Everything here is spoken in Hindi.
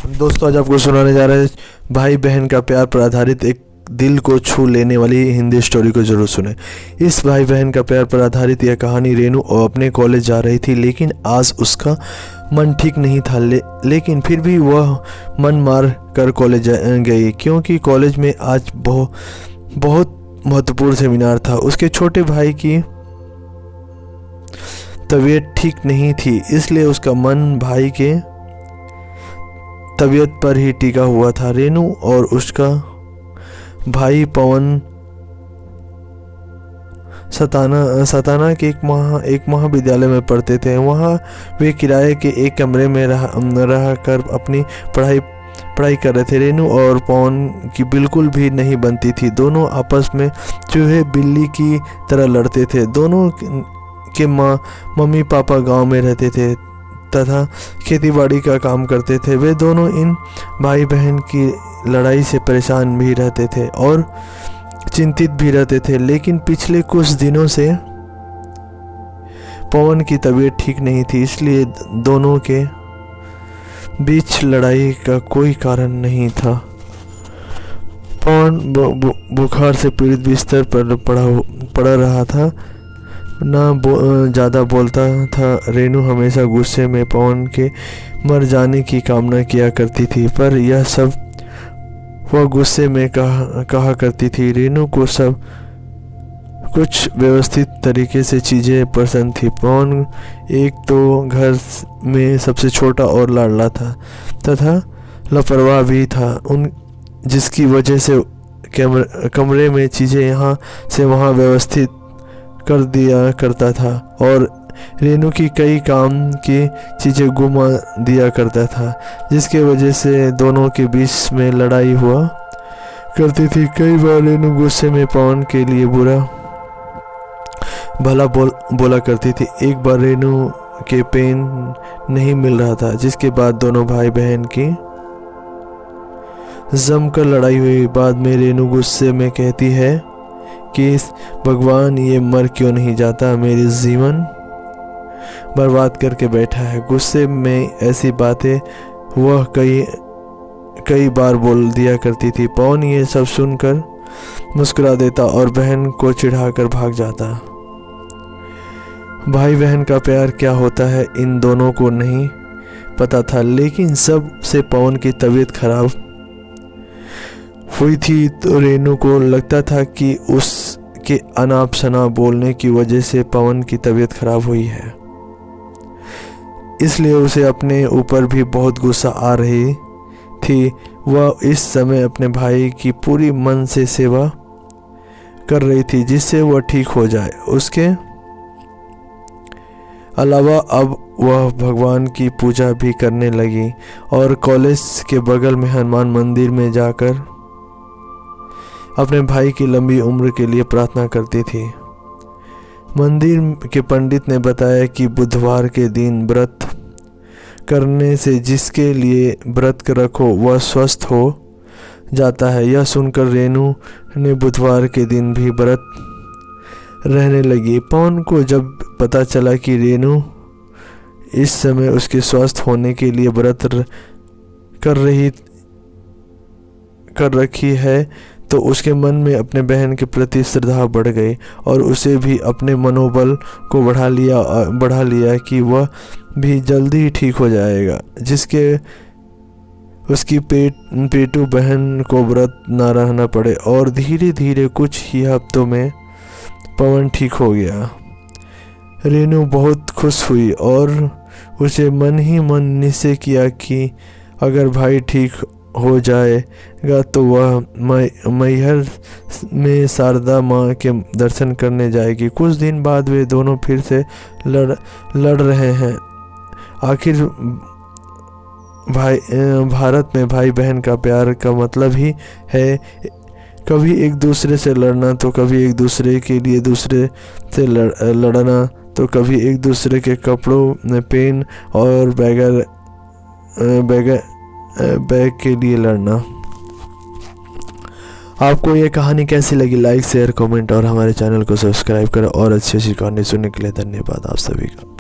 दोस्तों, आज आपको सुनाने जा रहे हैं भाई बहन का प्यार पर आधारित एक दिल को छू लेने वाली हिंदी स्टोरी को जरूर सुने। इस भाई बहन का प्यार पर आधारित यह कहानी रेनू अपने कॉलेज जा रही थी, लेकिन आज उसका मन ठीक नहीं था। लेकिन फिर भी वह मन मार कर कॉलेज गई, क्योंकि कॉलेज में आज बहुत महत्वपूर्ण सेमिनार था। उसके छोटे भाई की तबीयत ठीक नहीं थी, इसलिए उसका मन भाई के तबीयत पर ही टिका हुआ था। रेनू और उसका भाई पवन सताना के एक महाविद्यालय में पढ़ते थे। वहाँ वे किराए के एक कमरे में रह कर अपनी पढ़ाई कर रहे थे। रेनू और पवन की बिल्कुल भी नहीं बनती थी। दोनों आपस में चूहे बिल्ली की तरह लड़ते थे। दोनों के मम्मी पापा गांव में रहते थे तथा खेतीबाड़ी का काम करते थे। वे दोनों इन भाई बहन की लड़ाई से परेशान भी रहते थे और चिंतित भी रहते थे। लेकिन पिछले कुछ दिनों से पवन की तबीयत ठीक नहीं थी, इसलिए दोनों के बीच लड़ाई का कोई कारण नहीं था। पवन बुखार से पीड़ित बिस्तर पर पड़ा रहा था, ज़्यादा बोलता था। रेनू हमेशा गुस्से में पवन के मर जाने की कामना किया करती थी, पर यह सब वह गुस्से में कहा करती थी। रेनू को सब कुछ व्यवस्थित तरीके से चीज़ें पसंद थी। पवन एक तो घर में सबसे छोटा और लाडला था तथा लापरवाह भी था, जिसकी वजह से कमरे में चीज़ें यहाँ से वहाँ व्यवस्थित कर दिया करता था और रेनू की कई काम की चीज़ें गुमा दिया करता था, जिसके वजह से दोनों के बीच में लड़ाई हुआ करती थी। कई बार रेनू गुस्से में पवन के लिए बुरा भला बोला करती थी। एक बार रेनू के पेन नहीं मिल रहा था, जिसके बाद दोनों भाई बहन की जमकर लड़ाई हुई। बाद में रेनू गुस्से में कहती है कि भगवान ये मर क्यों नहीं जाता, मेरी जीवन बर्बाद करके बैठा है। गुस्से में ऐसी बातें वह कई बार बोल दिया करती थी। पवन ये सब सुनकर मुस्कुरा देता और बहन को चिढ़ाकर भाग जाता। भाई बहन का प्यार क्या होता है इन दोनों को नहीं पता था, लेकिन सबसे पवन की तबीयत खराब हुई थी तो रेनू को लगता था कि उसके अनाप शनाप बोलने की वजह से पवन की तबीयत खराब हुई है, इसलिए उसे अपने ऊपर भी बहुत गुस्सा आ रही थी। वह इस समय अपने भाई की पूरी मन से सेवा कर रही थी, जिससे वह ठीक हो जाए। उसके अलावा अब वह भगवान की पूजा भी करने लगी और कॉलेज के बगल में हनुमान मंदिर में जाकर अपने भाई की लंबी उम्र के लिए प्रार्थना करती थी। मंदिर के पंडित ने बताया कि बुधवार के दिन व्रत करने से जिसके लिए व्रत रखो वह स्वस्थ हो जाता है। यह सुनकर रेनू ने बुधवार के दिन भी व्रत रहने लगी। पवन को जब पता चला कि रेनू इस समय उसके स्वस्थ होने के लिए व्रत कर रखी है, तो उसके मन में अपने बहन के प्रति श्रद्धा बढ़ गई और उसे भी अपने मनोबल को बढ़ा लिया कि वह भी जल्दी ठीक हो जाएगा, जिसके उसकी पेटू बहन को व्रत ना रहना पड़े। और धीरे धीरे कुछ ही हफ्तों में पवन ठीक हो गया। रेनू बहुत खुश हुई और उसे मन ही मन निश्चय किया कि अगर भाई ठीक हो जाएगा तो वह मैहर में शारदा माँ के दर्शन करने जाएगी। कुछ दिन बाद वे दोनों फिर से लड़ रहे हैं। आखिर भारत में भाई बहन का प्यार का मतलब ही है कभी एक दूसरे से लड़ना, तो कभी एक दूसरे के लिए दूसरे से लड़ना, तो कभी एक दूसरे के कपड़ों, पेन और बैग के लिए लड़ना। आपको ये कहानी कैसी लगी? लाइक, शेयर, कमेंट और हमारे चैनल को सब्सक्राइब करें और अच्छी कहानी सुनने के लिए धन्यवाद आप सभी का।